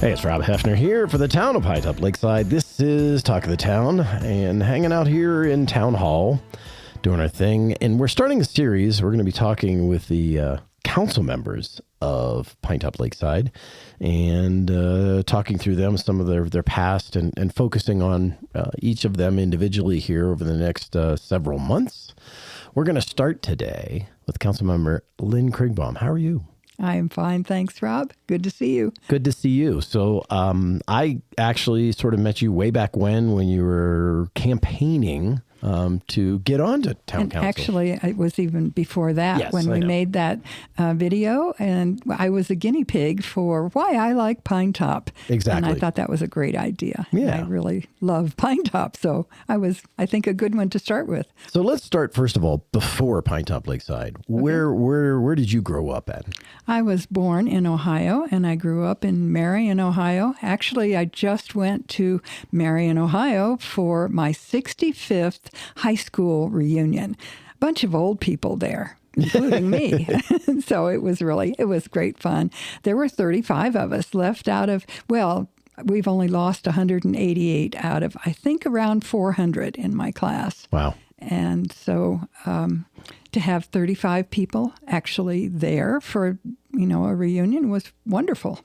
Hey, it's Rob Hefner here for the town of Pinetop-Lakeside. This is Talk of the Town, and hanging out here in Town Hall, doing our thing. And we're starting a series. We're going to be talking with the council members of Pinetop-Lakeside and talking through them, some of their past, and focusing on each of them individually here over the next several months. We're going to start today with Councilmember Lynn Krigbaum. How are you? I am fine. Thanks, Rob. Good to see you. Good to see you. So I actually sort of met you way back when you were campaigning to get on to town council. Actually, it was even before that, yes, when we made that video, and I was a guinea pig for why I like Pinetop. Exactly. And I thought that was a great idea. Yeah. I really love Pinetop, so I think, a good one to start with. So let's start, first of all, before Pinetop-Lakeside. Okay. Where did you grow up at? I was born in Ohio, and I grew up in Marion, Ohio. Actually, I just went to Marion, Ohio for my 65th high school reunion. A bunch of old people there, including me. So it was great fun. There were 35 of us left out of, we've only lost 188 out of, I think, around 400 in my class. Wow. And so to have 35 people actually there for, a reunion was wonderful.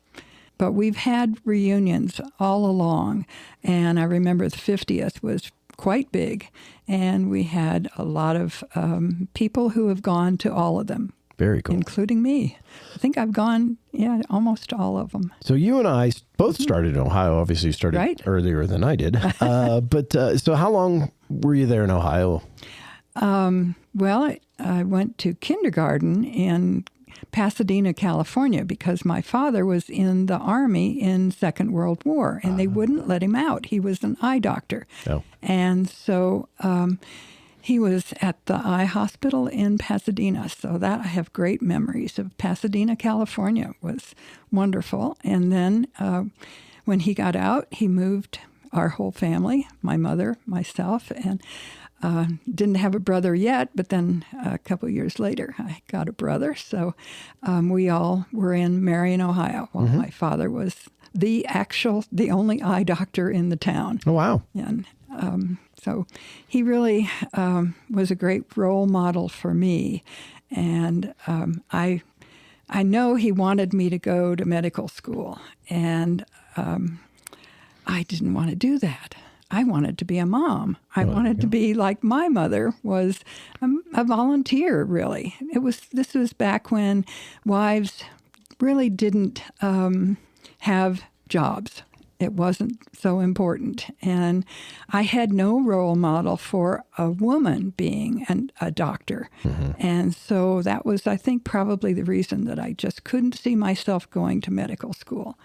But we've had reunions all along. And I remember the 50th was quite big. And we had a lot of people who have gone to all of them. Very cool. Including me. I think I've gone, almost all of them. So you and I both started in Ohio. Obviously, you started earlier than I did. So how long were you there in Ohio? I went to kindergarten in Pasadena, California, because my father was in the Army in Second World War, and they wouldn't let him out. He was an eye doctor. Oh. And so he was at the eye hospital in Pasadena. So that I have great memories of. Pasadena, California was wonderful. And then when he got out, he moved our whole family, my mother, myself, and didn't have a brother yet, but then a couple of years later, I got a brother. So we all were in Marion, Ohio, while my father was the only eye doctor in the town. Oh, wow. And so he really was a great role model for me. And I know he wanted me to go to medical school, and I didn't want to do that. I wanted to be a mom. I wanted to be like my mother was, a volunteer, really. This was back when wives really didn't have jobs. It wasn't so important. And I had no role model for a woman being a doctor. Mm-hmm. And so that was, I think, probably the reason that I just couldn't see myself going to medical school.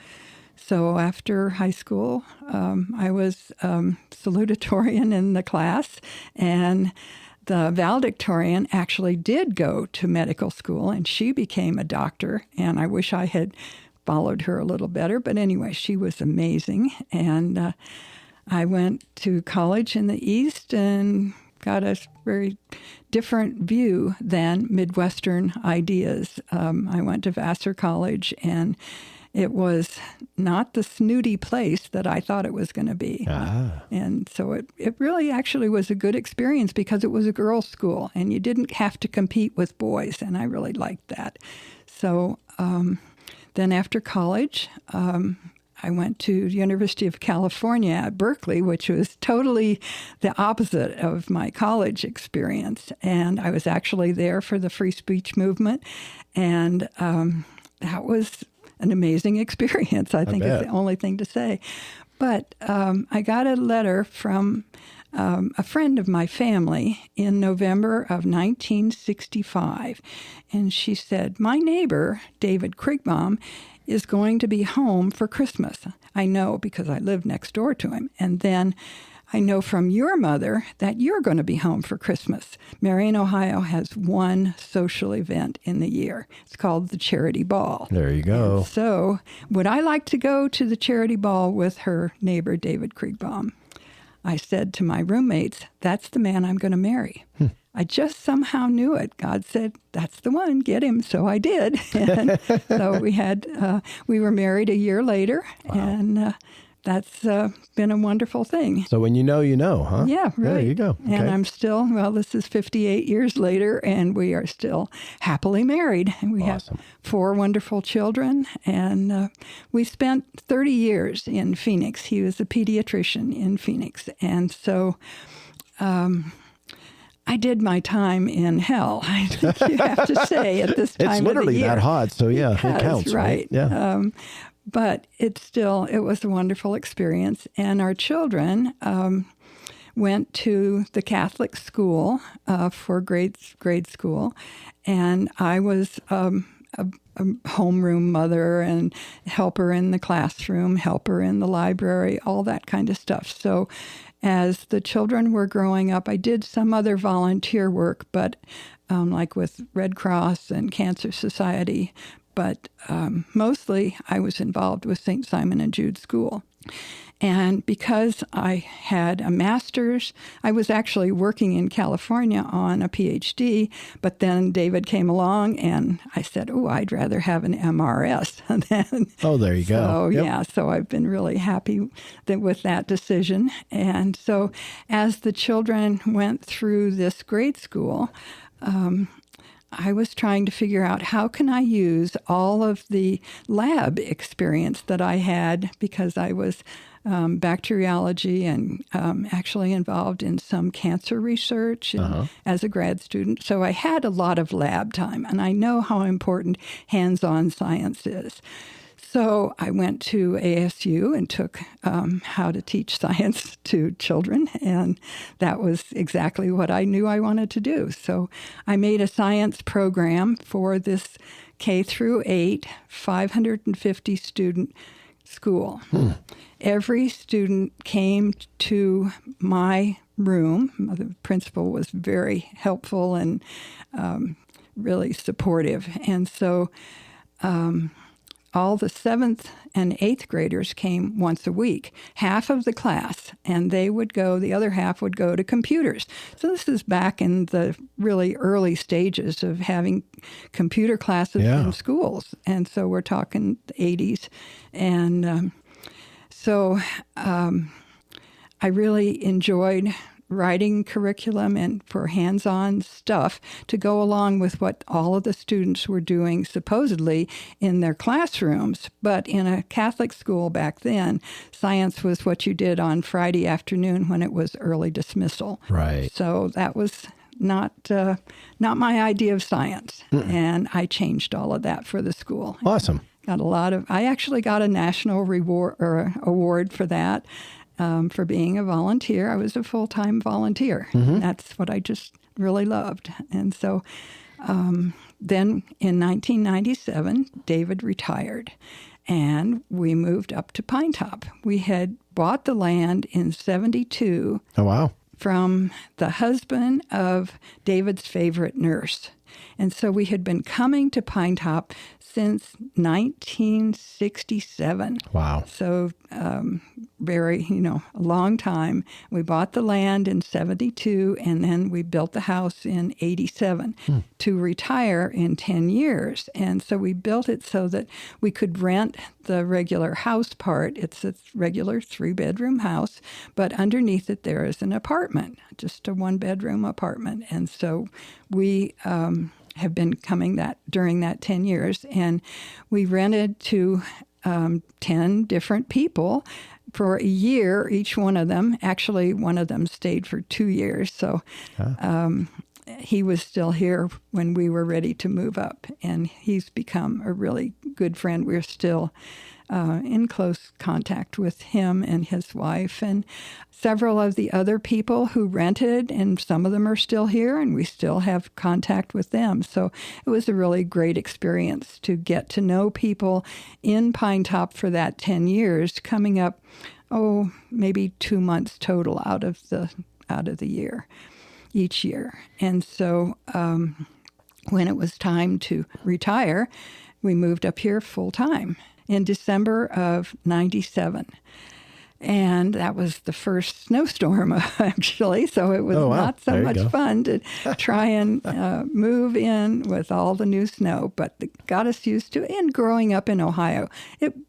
So after high school, I was salutatorian in the class, and the valedictorian actually did go to medical school, and she became a doctor, and I wish I had followed her a little better. But anyway, she was amazing, and I went to college in the East and got a very different view than Midwestern ideas. I went to Vassar College, and it was not the snooty place that I thought it was going to be. And so it really actually was a good experience because it was a girls' school and you didn't have to compete with boys, and I really liked that. So then after college, I went to the University of California at Berkeley, which was totally the opposite of my college experience. And I was actually there for the free speech movement, and that was an amazing experience, I think is the only thing to say. But I got a letter from a friend of my family in November of 1965. And she said, my neighbor, David Krigbaum, is going to be home for Christmas. I know because I live next door to him. And then I know from your mother that you're going to be home for Christmas. Marion, Ohio has one social event in the year. It's called the Charity Ball. There you go. And so would I like to go to the Charity Ball with her neighbor, David Krigbaum? I said to my roommates, that's the man I'm going to marry. I just somehow knew it. God said, "That's the one. Get him." So I did. And so we were married a year later, and that's been a wonderful thing. So when you know, huh? Yeah, right. There you go. And Okay. I'm still, this is 58 years later, and we are still happily married. And we Awesome. have 4 wonderful children, and we spent 30 years in Phoenix. He was a pediatrician in Phoenix. And so I did my time in hell, I think you have to say, at this time It's of the literally year. that hot, so yeah, it Yes, counts, right? Yeah. But it was a wonderful experience. And our children went to the Catholic school for grade school. And I was a homeroom mother and helper in the classroom, helper in the library, all that kind of stuff. So as the children were growing up, I did some other volunteer work, but like with Red Cross and Cancer Society. But mostly I was involved with St. Simon and Jude School. And because I had a master's, I was actually working in California on a PhD, but then David came along and I said, I'd rather have an MRS. Oh, there you go. Yep. So I've been really happy with that decision. And so as the children went through this grade school, I was trying to figure out how can I use all of the lab experience that I had, because I was bacteriology and actually involved in some cancer research as a grad student. So I had a lot of lab time, and I know how important hands-on science is. So I went to ASU and took how to teach science to children, and that was exactly what I knew I wanted to do. So I made a science program for this K through 8, 550 student school. Every student came to my room. The principal was very helpful and really supportive. And so all the 7th and 8th graders came once a week, half of the class, and the other half would go to computers. So this is back in the really early stages of having computer classes in schools. And so we're talking the 80s. And so I really enjoyed writing curriculum and for hands-on stuff to go along with what all of the students were doing supposedly in their classrooms. But in a Catholic school back then, science was what you did on Friday afternoon when it was early dismissal. Right. So that was not my idea of science. And I changed all of that for the school. Awesome. I actually got a national award for that. For being a volunteer. I was a full-time volunteer. That's what I just really loved. And so then in 1997, David retired, and we moved up to Pinetop. We had bought the land in 1972 Oh, wow. from the husband of David's favorite nurse. And so we had been coming to Pinetop since 1967. Wow. So very, a long time. We bought the land in 1972, and then we built the house in 1987 to retire in 10 years. And so we built it so that we could rent the regular house part. It's a regular 3-bedroom house, but underneath it there is an apartment, just a 1-bedroom apartment. And so we have been coming during that 10 years, and we rented to 10 different people for a year, each one of them. Actually, one of them stayed for 2 years, so he was still here when we were ready to move up, and he's become a really good friend. We're still in close contact with him and his wife and several of the other people who rented, and some of them are still here, and we still have contact with them. So it was a really great experience to get to know people in Pinetop for that 10 years, coming up, maybe 2 months total out of the year, each year. And so when it was time to retire, we moved up here full time in December of 1997. And that was the first snowstorm, actually. So it was not so much fun to try and move in with all the new snow, but it got us used to it. And growing up in Ohio,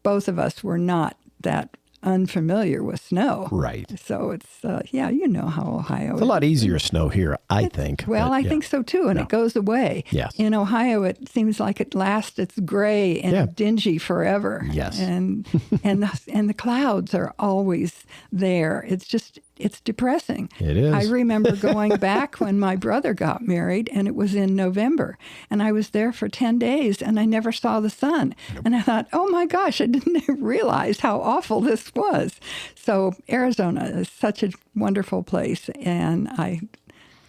both of us were not that unfamiliar with snow. Right. So it's, you know how Ohio It's a lot easier snow here, I think. Well, I think so too, and it goes away. Yes. In Ohio, it seems like it lasts. It's gray and dingy forever. Yes. And the clouds are always there. It's depressing. It is. I remember going back when my brother got married, and it was in November, and I was there for 10 days, and I never saw the sun. And I thought, oh my gosh, I didn't realize how awful this was. So Arizona is such a wonderful place, and I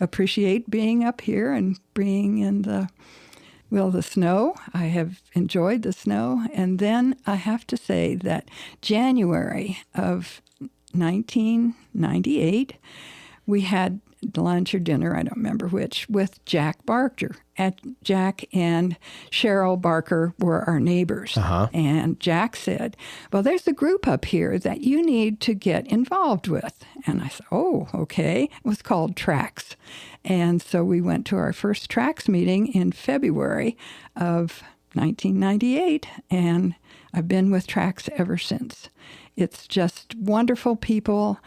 appreciate being up here and being in the snow. I have enjoyed the snow. And then I have to say that January of 1998, we had lunch or dinner, I don't remember which, with Jack Barker. Jack and Cheryl Barker were our neighbors. And Jack said, well, there's a group up here that you need to get involved with. And I said, oh, okay. It was called Tracks. And so we went to our first Tracks meeting in February of 1998, and I've been with Tracks ever since. It's just wonderful people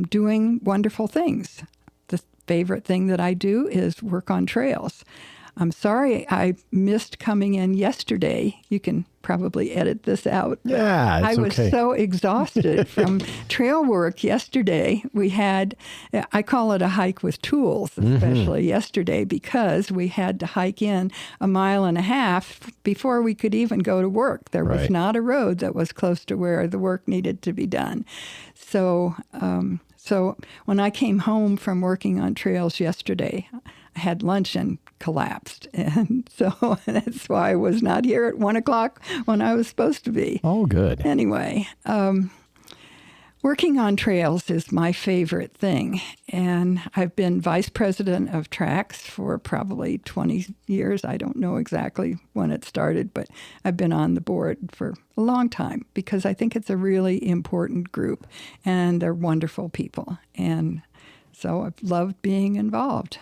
doing wonderful things. The favorite thing that I do is work on trails. I'm sorry I missed coming in yesterday. You can probably edit this out. Yeah, I was okay. so exhausted from trail work yesterday. We had, I call it a hike with tools, especially yesterday, because we had to hike in 1.5 miles before we could even go to work. There was not a road that was close to where the work needed to be done. So when I came home from working on trails yesterday, I had lunch and collapsed. And so that's why I was not here at 1 o'clock when I was supposed to be. Oh, good. Anyway, working on trails is my favorite thing. And I've been vice president of Tracks for probably 20 years. I don't know exactly when it started, but I've been on the board for a long time because I think it's a really important group and they're wonderful people. And so I've loved being involved.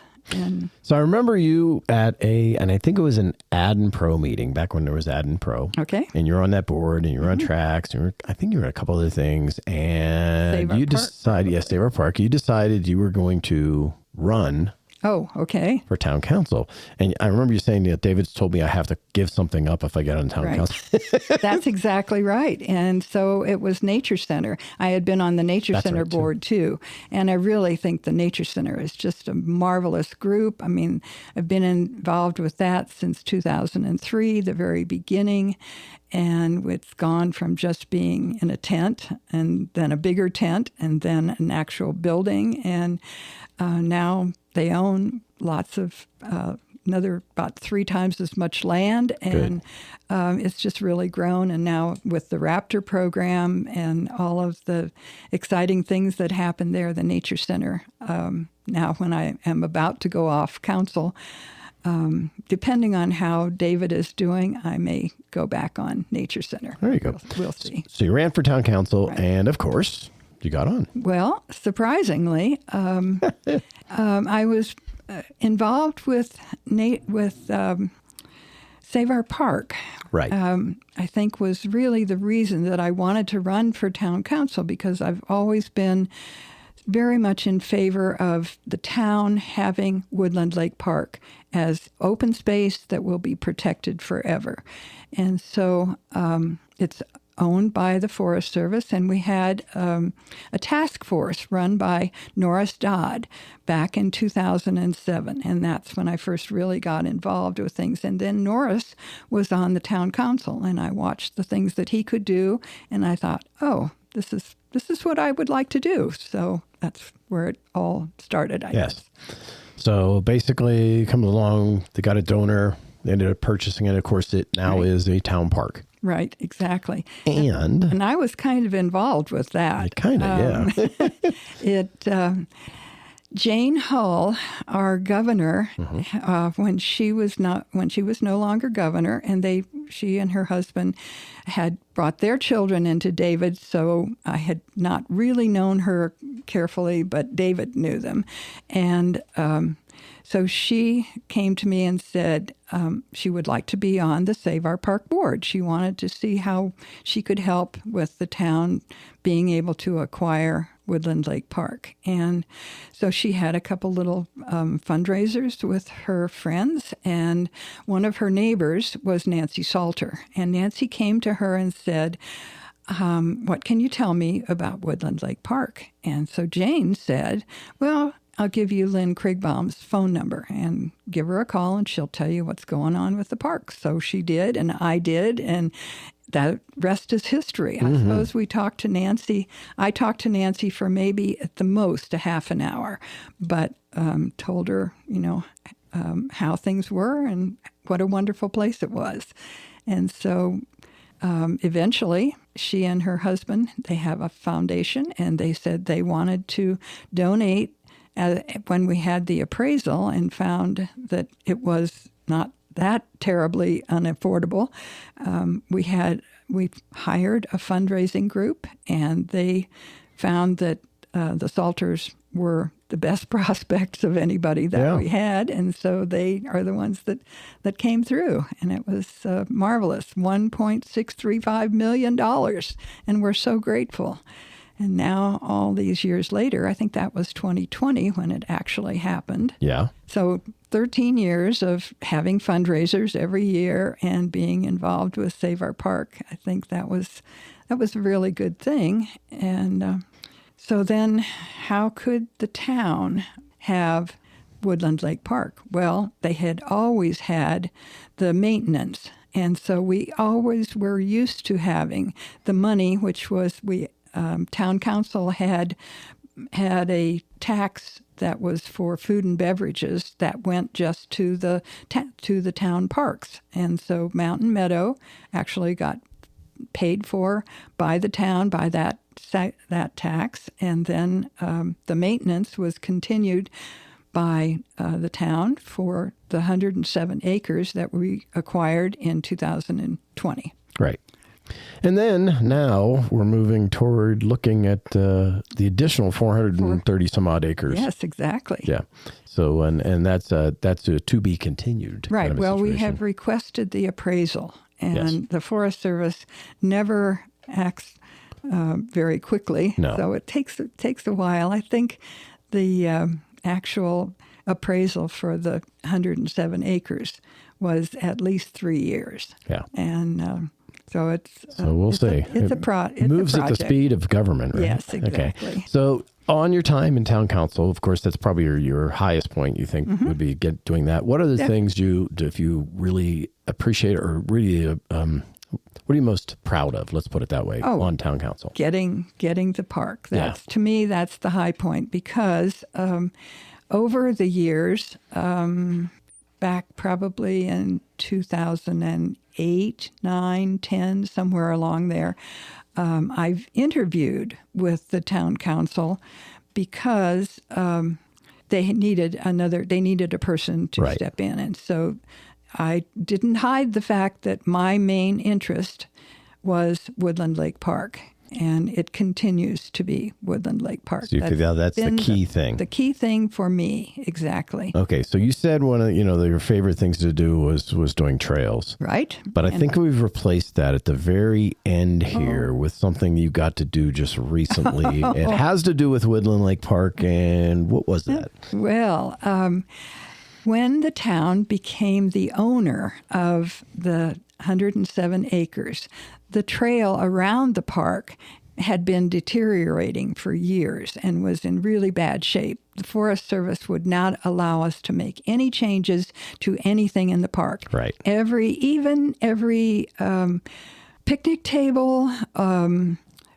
So I remember you at and I think it was an Ad and Pro meeting back when there was Ad and Pro. Okay. And you're on that board and you're on Tracks. And I think you were at a couple other things. And Save you Our Park. decided, Save Our Park. You decided you were going to run Oh, okay. for town council. And I remember you saying that David's told me I have to give something up if I get on town council. That's exactly right. And so it was Nature Center. I had been on the Nature Center board too. And I really think the Nature Center is just a marvelous group. I mean, I've been involved with that since 2003, the very beginning. And it's gone from just being in a tent and then a bigger tent and then an actual building. And now they own lots of about 3 times as much land, and it's just really grown. And now with the Raptor program and all of the exciting things that happen there, the Nature Center, now when I am about to go off council, depending on how David is doing, I may go back on Nature Center. There you go. We'll see. So you ran for town council, and of course, you got on. Well, surprisingly, I was involved with Save Our Park. Right. I think was really the reason that I wanted to run for town council, because I've always been very much in favor of the town having Woodland Lake Park as open space that will be protected forever. And so it's owned by the Forest Service, and we had a task force run by Norris Dodd back in 2007, and that's when I first really got involved with things. And then Norris was on the town council, and I watched the things that he could do, and I thought, oh, this is what I would like to do. So that's where it all started, I guess. So basically, comes along, they got a donor, they ended up purchasing it. Of course, it now is a town park. Right, exactly. And I was kind of involved with that. Kind of, yeah. Jane Hull, our governor, when she was no longer governor, and she and her husband had brought their children into David, so I had not really known her carefully, but David knew them. And so she came to me and said she would like to be on the Save Our Park board. She wanted to see how she could help with the town being able to acquire Woodland Lake Park. And so she had a couple little fundraisers with her friends, and one of her neighbors was Nancy Salter. And Nancy came to her and said, what can you tell me about Woodland Lake Park? And so Jane said, well, I'll give you Lynn Krigbaum's phone number and give her a call, and she'll tell you what's going on with the park. So she did, and I did, and that rest is history. I suppose we talked to Nancy. I talked to Nancy for maybe at the most a half an hour, but told her, how things were and what a wonderful place it was. And so eventually she and her husband, they have a foundation, and they said they wanted to donate when we had the appraisal and found that it was not that terribly unaffordable. We hired a fundraising group, and they found that the Salters were the best prospects of anybody that we had, and so they are the ones that came through, and it was marvelous, $1.635 million, and we're so grateful. And now, all these years later, I think that was 2020 when it actually happened. Yeah. So 13 years of having fundraisers every year and being involved with Save Our Park. I think that was a really good thing. And so then how could the town have Woodland Lake Park? Well, they had always had the maintenance. And so we always were used to having the money, which was town council had a tax that was for food and beverages that went just to the town parks, and so Mountain Meadow actually got paid for by the town by that tax, and then the maintenance was continued by the town for the 107 acres that we acquired in 2020. Right. And then now we're moving toward looking at the additional 430 some odd acres. Yes, exactly. Yeah. So and that's a to be continued. Right. Kind of well, we situation. have requested the appraisal, and the Forest Service never acts very quickly. No. So it takes a while. I think the actual appraisal for the 107 acres was at least 3 years. Yeah. And so we'll see. It's a moves project. at the speed of government, right? Yes, exactly. Okay. So on your time in town council, of course, that's probably your highest point. You think would be doing that. What are the things if you really appreciate or really what are you most proud of? Let's put it that way. On town council, getting the park. To me, that's the high point, because over the years, back probably in 2008, 9, 10, somewhere along there, I've interviewed with the town council because they needed a person to step in. And so I didn't hide the fact that my main interest was Woodland Lake Park. And it continues to be Woodland Lake Park. So you feel that's the key thing. The key thing for me, exactly. Okay, so you said one of your favorite things to do was doing trails, right? But I think we've replaced that at the very end here with something you got to do just recently. It has to do with Woodland Lake Park, and what was that? Well, when the town became the owner of the 107 acres, the trail around the park had been deteriorating for years and was in really bad shape. The Forest Service would not allow us to make any changes to anything in the park. Right. Every picnic table,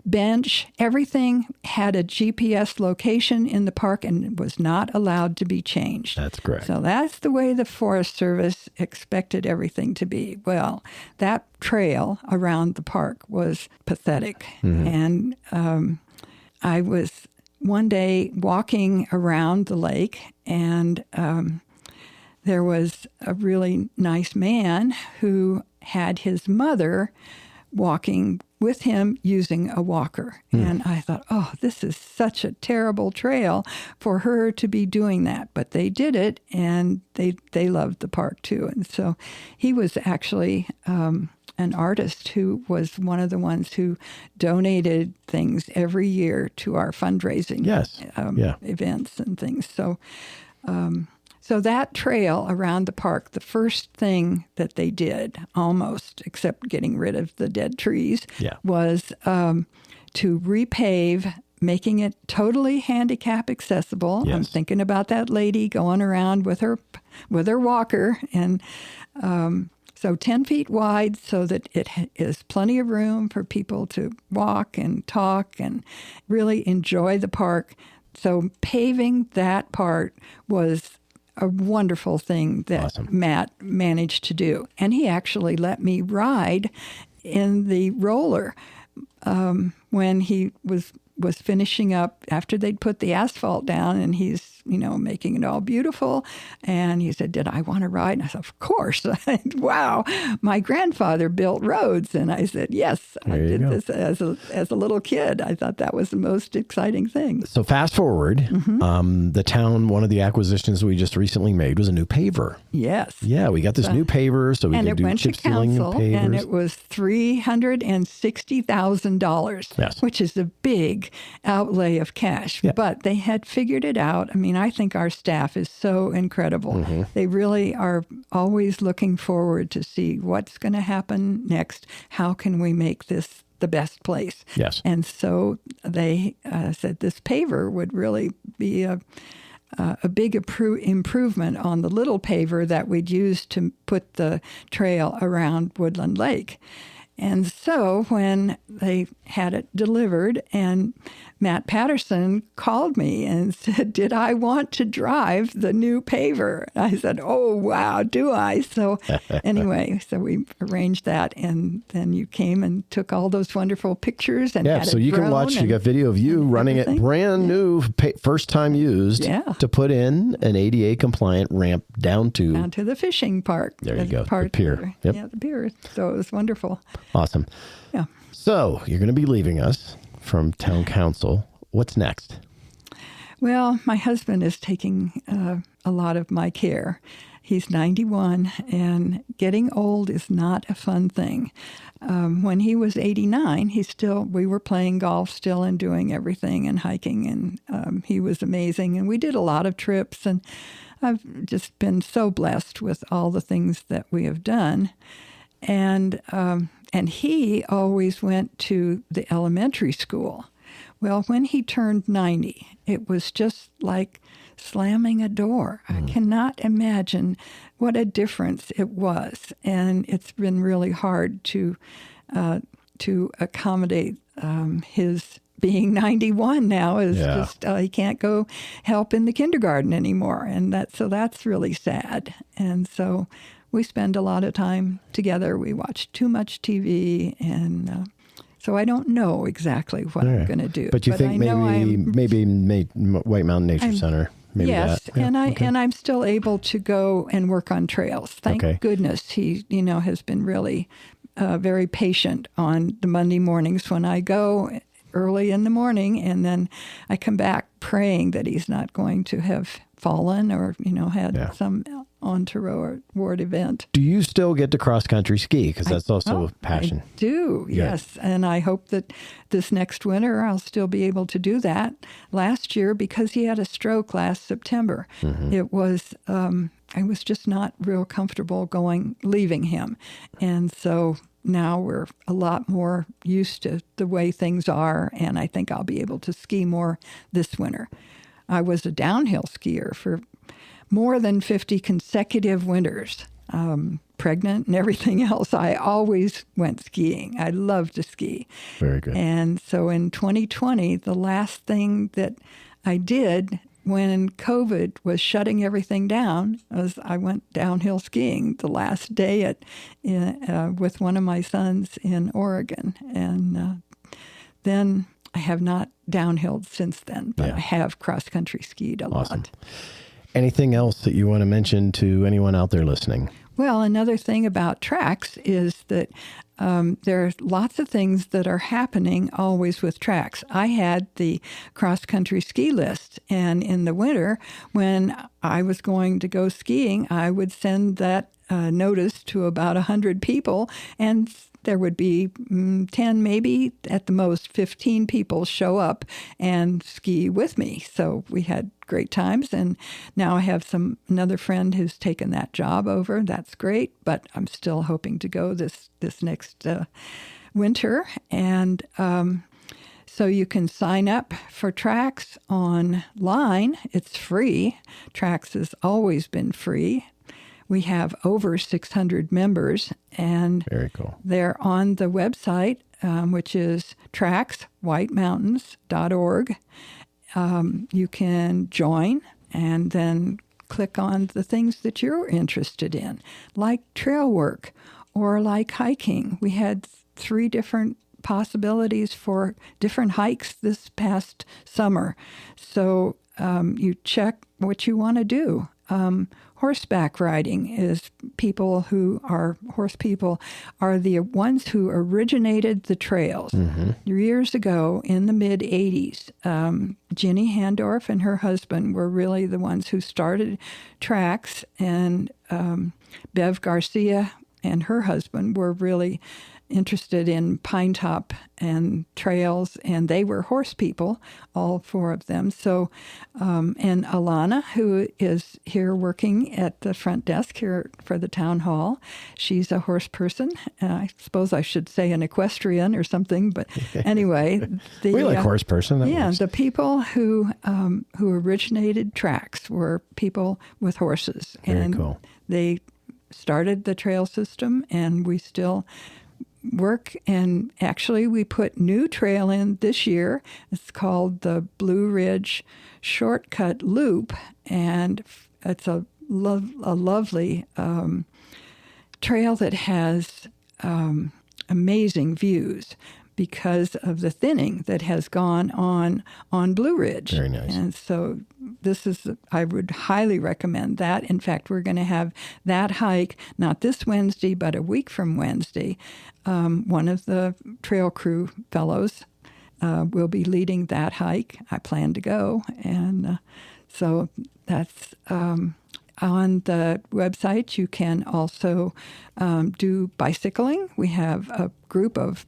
bench, everything had a GPS location in the park and was not allowed to be changed. That's correct. So that's the way the Forest Service expected everything to be. Well, that trail around the park was pathetic. And I was one day walking around the lake, and there was a really nice man who had his mother walking with him using a walker. And I thought, oh, this is such a terrible trail for her to be doing that. But they did it, and they loved the park too. And so he was actually an artist who was one of the ones who donated things every year to our fundraising events and things. So that trail around the park, the first thing that they did, almost, except getting rid of the dead trees, was to repave, making it totally handicap accessible. Yes. I'm thinking about that lady going around with her walker, and so 10 feet wide so that it is plenty of room for people to walk and talk and really enjoy the park. So paving that part was a wonderful thing that Matt managed to do. And he actually let me ride in the roller when he was finishing up after they'd put the asphalt down, and he's, making it all beautiful. And he said, did I want to ride? And I said, of course. Wow, my grandfather built roads. And I said, yes, I did this as a little kid. I thought that was the most exciting thing. So fast forward, the town, one of the acquisitions we just recently made was a new paver. Yes. Yeah, we got this new paver, so we could do chip sealing and pavers. And it was $360,000, which is a big outlay of cash. Yeah. But they had figured it out. I mean, I think our staff is so incredible. They really are always looking forward to see what's going to happen next. How can we make this the best place? Yes. And so they said this paver would really be a big improvement on the little paver that we'd use to put the trail around Woodland Lake. And so when they had it delivered, and Matt Patterson called me and said, did I want to drive the new paver? I said, oh, wow, do I? So anyway, so we arranged that, and then you came and took all those wonderful pictures. And had so you can watch, you got video of you running it brand new, first time used, to put in an ADA compliant ramp down to the fishing park. There you go, the pier. Yeah, the pier. So it was wonderful. Awesome. Yeah. So you're going to be leaving us from town council. What's next? Well, my husband is taking a lot of my care. He's 91, and getting old is not a fun thing. When he was 89, we were playing golf still and doing everything and hiking, and he was amazing. And we did a lot of trips, and I've just been so blessed with all the things that we have done. And he always went to the elementary school. Well, when he turned 90, it was just like slamming a door. I cannot imagine what a difference it was. And it's been really hard to accommodate his being 91 now. Is just he can't go help in the kindergarten anymore. And that's really sad. And so we spend a lot of time together. We watch too much TV, and so I don't know exactly what I'm going to do. But you think maybe White Mountain Nature Center? Maybe yes, that. Yeah. And I'm still able to go and work on trails. Thank goodness he has been really very patient on the Monday mornings when I go early in the morning, and then I come back praying that he's not going to have fallen or had some untoward event. Do you still get to cross country ski? Because that's also a passion. I do, yes. And I hope that this next winter I'll still be able to do that. Last year, because he had a stroke last September, it was I was just not real comfortable leaving him. And so now we're a lot more used to the way things are, and I think I'll be able to ski more this winter. I was a downhill skier for more than 50 consecutive winters, pregnant and everything else. I always went skiing. I love to ski. Very good. And so in 2020, the last thing that I did when COVID was shutting everything down was I went downhill skiing the last day with one of my sons in Oregon. And then I have not downhilled since then, but Yeah. I have cross-country skied a Awesome. lot. Anything else that you want to mention to anyone out there listening? Well, another thing about tracks is that there are lots of things that are happening always with tracks. I had the cross-country ski list, and in the winter, when I was going to go skiing, I would send that notice to about 100 people, and there would be 10, maybe at the most 15 people show up and ski with me. So we had great times, and now I have another friend who's taken that job over. That's great, but I'm still hoping to go this next winter. And so you can sign up for Tracks online. It's free. Tracks has always been free. We have over 600 members, and Very cool. they're on the website, which is trackswhitemountains.org. You can join and then click on the things that you're interested in, like trail work or like hiking. We had 3 different possibilities for different hikes this past summer. So you check what you want to do. Horseback riding is people who are horse people are the ones who originated the trails. Years ago in the mid 80s, Ginny Handorf and her husband were really the ones who started Tracks, and Bev Garcia and her husband were really interested in Pinetop and trails, and they were horse people, all 4 of them. So, and Alana, who is here working at the front desk here for the town hall, she's a horse person. I suppose I should say an equestrian or something, but anyway. We like horse person. That Yeah, works. the people who originated Tracks were people with horses. Very and cool. They started the trail system, and we still work, and actually we put new trail in this year. It's called the Blue Ridge Shortcut Loop, and it's a lovely trail that has amazing views because of the thinning that has gone on Blue Ridge. Very nice. And so I would highly recommend that. In fact, we're going to have that hike, not this Wednesday, but a week from Wednesday. One of the trail crew fellows will be leading that hike. I plan to go. And so that's on the website. You can also do bicycling. We have a group of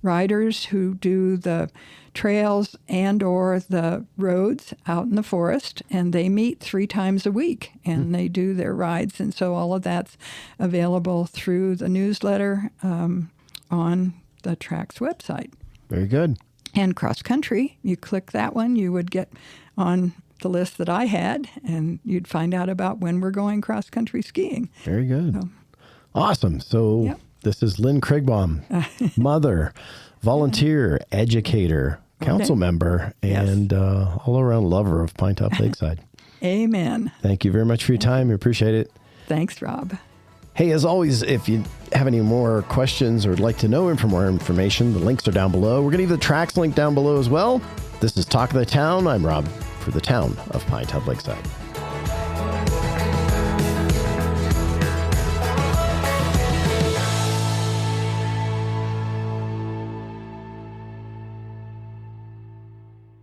riders who do the trails and or the roads out in the forest, and they meet 3 times a week, and they do their rides. And so all of that's available through the newsletter on the Tracks website. Very good. And cross country, you click that one, you would get on the list that I had, and you'd find out about when we're going cross country skiing. Very good. Awesome. So Yep. this is Lynn Krigbaum, mother, volunteer, educator, council member, and all-around lover of Pinetop-Lakeside. Amen. Thank you very much for your time. We appreciate it. Thanks, Rob. Hey, as always, if you have any more questions or would like to know for more information, the links are down below. We're going to leave the Tracks link down below as well. This is Talk of the Town. I'm Rob for the town of Pinetop-Lakeside.